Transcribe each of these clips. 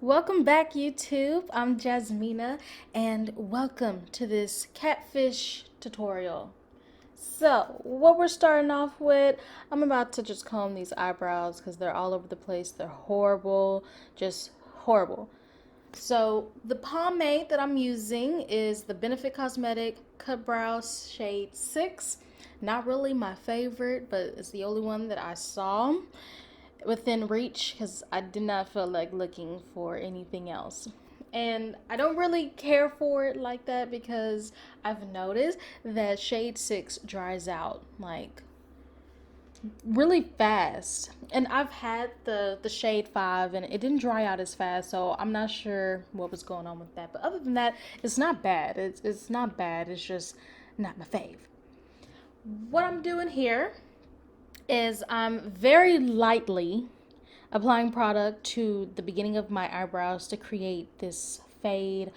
Welcome back, YouTube. I'm Jasmina, and welcome to this catfish tutorial. So, what we're starting off with, I'm about to just comb these eyebrows because they're all over the place. They're horrible, just horrible. So, the pomade that I'm using is the Benefit Cosmetic Cut Brow Shade 6. Not really my favorite, but it's the only one that I saw within reach because I did not feel like looking for anything else. And I don't really care for it like that because I've noticed that shade 6 dries out like really fast. And I've had the shade 5 and it didn't dry out as fast, so I'm not sure what was going on with that. But other than that, it's not bad. It's not bad. It's just not my fave. What I'm doing here is I'm very lightly applying product to the beginning of my eyebrows to create this fade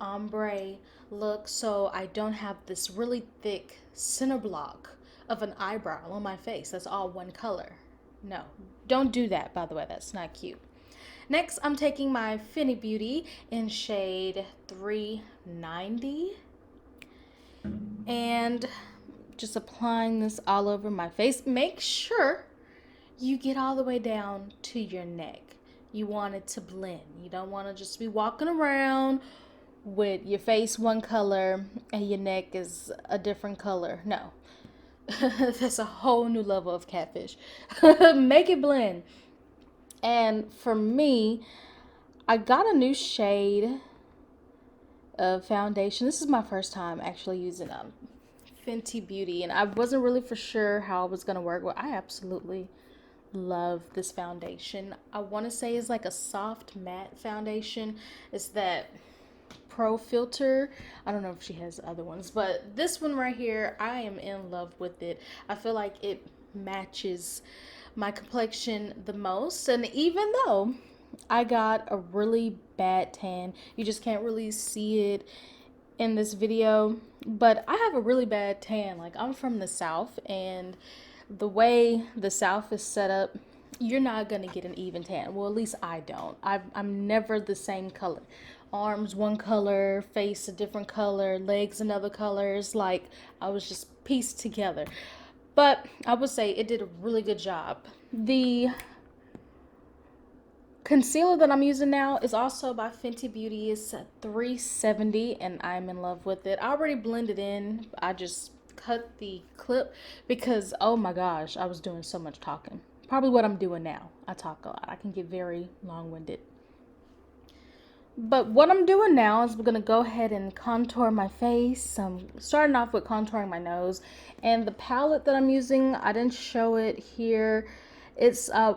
ombre look so I don't have this really thick center block of an eyebrow on my face that's all one color. No, don't do that, by the way. That's not cute. Next, I'm taking my Fenty Beauty in shade 390 and just applying this all over my face. Make sure you get all the way down to your neck. You want it to blend. You don't want to just be walking around with your face one color and your neck is a different color. No. That's a whole new level of catfish. Make it blend. And for me, I got a new shade of foundation. This is my first time actually using Fenty Beauty, and I wasn't really for sure how it was going to work. Well, I absolutely love this foundation. I want to say it's like a soft matte foundation. It's that Pro Filter. I don't know if she has other ones, but this one right here, I am in love with it. I feel like it matches my complexion the most. And even though I got a really bad tan, you just can't really see it in this video, but I have a really bad tan. Like, I'm from the South, and the way the South is set up, you're not gonna get an even tan. Well, at least I don't. I'm never the same color. Arms one color, face a different color, legs another color. It's like I was just pieced together. But I would say it did a really good job. The concealer that I'm using now is also by Fenty Beauty. It's a 370 and I'm in love with it. I already blended in. I just cut the clip because, oh my gosh, I was doing so much talking. Probably what I'm doing now. I talk a lot. I can get very long-winded. But what I'm doing now is we're going to go ahead and contour my face. I'm starting off with contouring my nose. And the palette that I'm using, I didn't show it here. It's a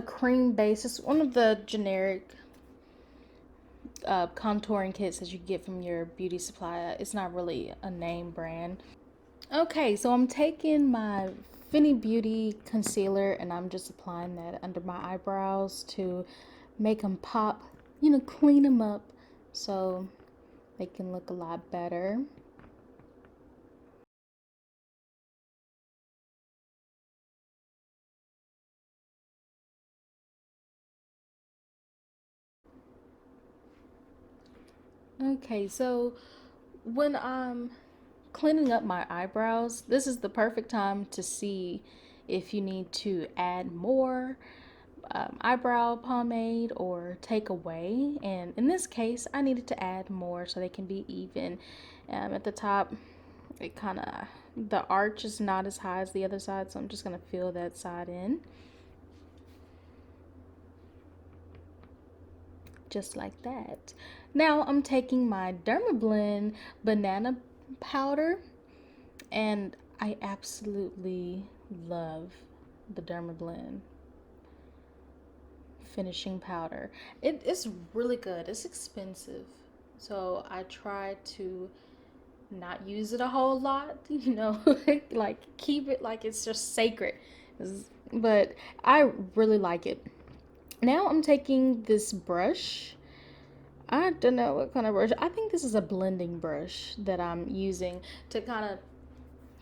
cream base. It's one of the generic contouring kits that you get from your beauty supply. It's not really a name brand. Okay, so I'm taking my Fenty Beauty concealer and I'm just applying that under my eyebrows to make them pop, clean them up so they can look a lot better. Okay, so when I'm cleaning up my eyebrows, this is the perfect time to see if you need to add more eyebrow pomade or take away. And in this case, I needed to add more so they can be even. At the top, it kind of, the arch is not as high as the other side, so I'm just going to fill that side in. Just like that. Now I'm taking my Dermablend banana powder, and I absolutely love the Dermablend finishing powder. It's really good. It's expensive, so I try to not use it a whole lot, like keep it like it's just sacred. But I really like it. Now I'm taking this brush. I don't know what kind of brush. I think this is a blending brush that I'm using to kind of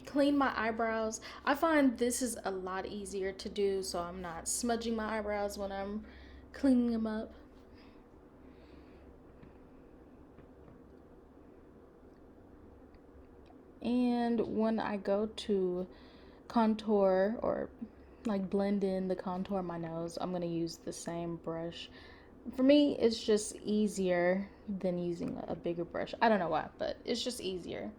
clean my eyebrows. I find this is a lot easier to do so I'm not smudging my eyebrows when I'm cleaning them up. And when I go to contour or like blend in the contour of my nose, I'm gonna use the same brush. For me, it's just easier than using a bigger brush. I don't know why, but it's just easier.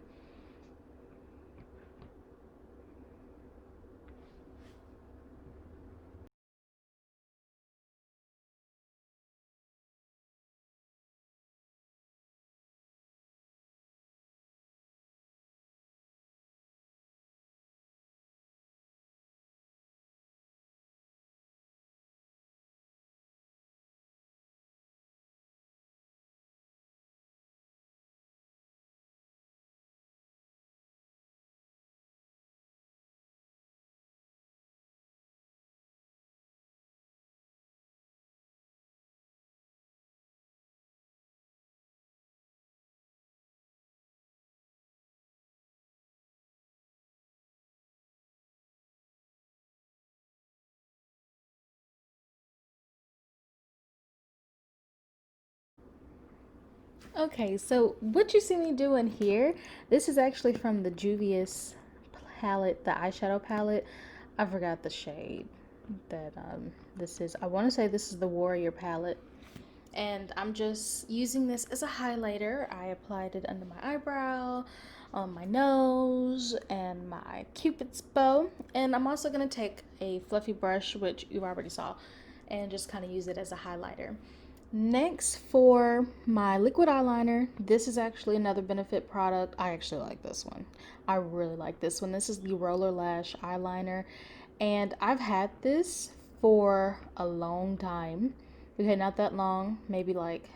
Okay, so what you see me doing here, this is actually from the Juvia's palette, the eyeshadow palette. I forgot the shade that this is. I want to say this is the Warrior palette. And I'm just using this as a highlighter. I applied it under my eyebrow, on my nose, and my cupid's bow. And I'm also going to take a fluffy brush, which you already saw, and just kind of use it as a highlighter. Next, for my liquid eyeliner, this is actually another Benefit product. I actually like this one. I really like this one. This is the Roller Lash eyeliner, and I've had this for a long time. Okay, not that long, maybe like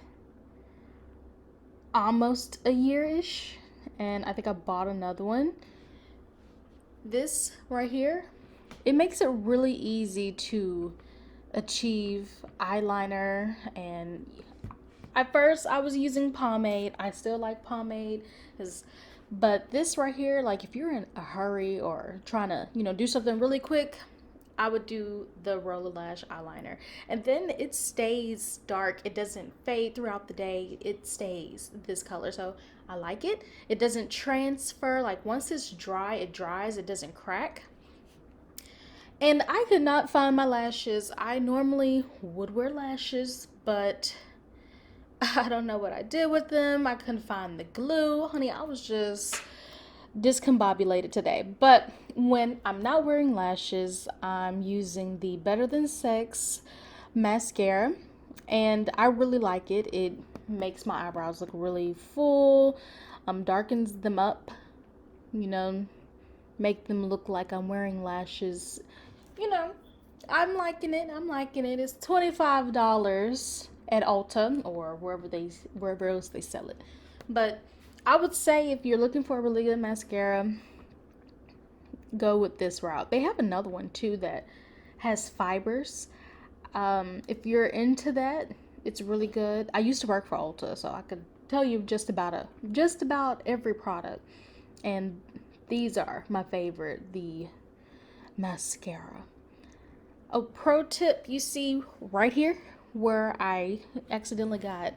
almost a year-ish, and I think I bought another one. This right here, it makes it really easy to achieve eyeliner. And at first I was using pomade. I still like pomade, but this right here, like if you're in a hurry or trying to, do something really quick, I would do the Roller Lash eyeliner. And then it stays dark. It doesn't fade throughout the day. It stays this color. So I like it. It doesn't transfer. Like once it's dry, it dries. It doesn't crack. And I could not find my lashes. I normally would wear lashes, but I don't know what I did with them. I couldn't find the glue. Honey, I was just discombobulated today. But when I'm not wearing lashes, I'm using the Better Than Sex mascara, and I really like it. It makes my eyebrows look really full, darkens them up, you know, make them look like I'm wearing lashes. You know, I'm liking it. I'm liking it. It's $25 at Ulta or wherever else they sell it. But I would say if you're looking for a really good mascara, go with this route. They have another one too that has fibers. If you're into that, it's really good. I used to work for Ulta, so I could tell you just about every product. And these are my favorite, the mascara. A pro tip you see right here where I accidentally got,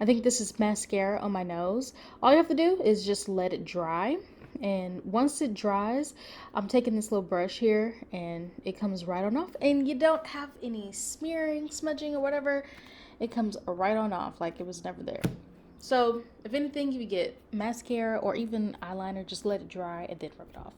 I think this is mascara on my nose. All you have to do is just let it dry. And once it dries, I'm taking this little brush here and it comes right on off. And you don't have any smearing, smudging, or whatever. It comes right on off like it was never there. So if anything, you get mascara or even eyeliner, just let it dry and then rub it off.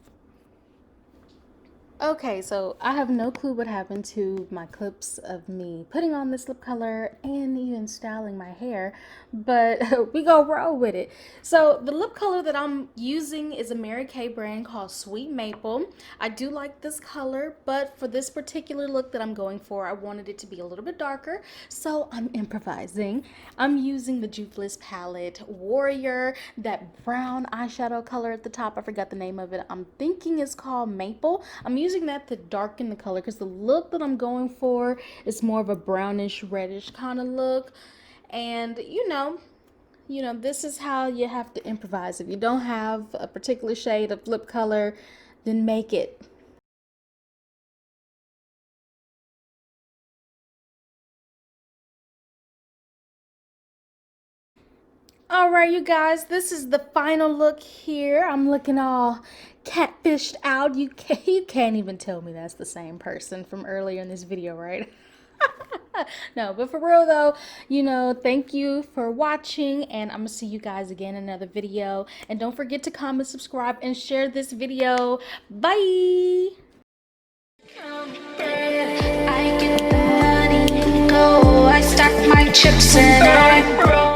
Okay, so I have no clue what happened to my clips of me putting on this lip color and even styling my hair, but we gonna roll with it. So the lip color that I'm using is a Mary Kay brand called Sweet Maple. I do like this color, but for this particular look that I'm going for, I wanted it to be a little bit darker, so I'm improvising. I'm using the Juvia's palette Warrior, that brown eyeshadow color at the top. I forgot the name of it. I'm thinking it's called Maple. I'm using that to darken the color because the look that I'm going for is more of a brownish, reddish kind of look. And this is how you have to improvise. If you don't have a particular shade of lip color, then make it. All right, you guys, this is the final look here. I'm looking all catfished out. You can't even tell me that's the same person from earlier in this video, right? No, but for real though, you know, thank you for watching, and I'm gonna see you guys again in another video. And don't forget to comment, subscribe, and share this video. Bye. I get the money, go, I stack my chips and I roll.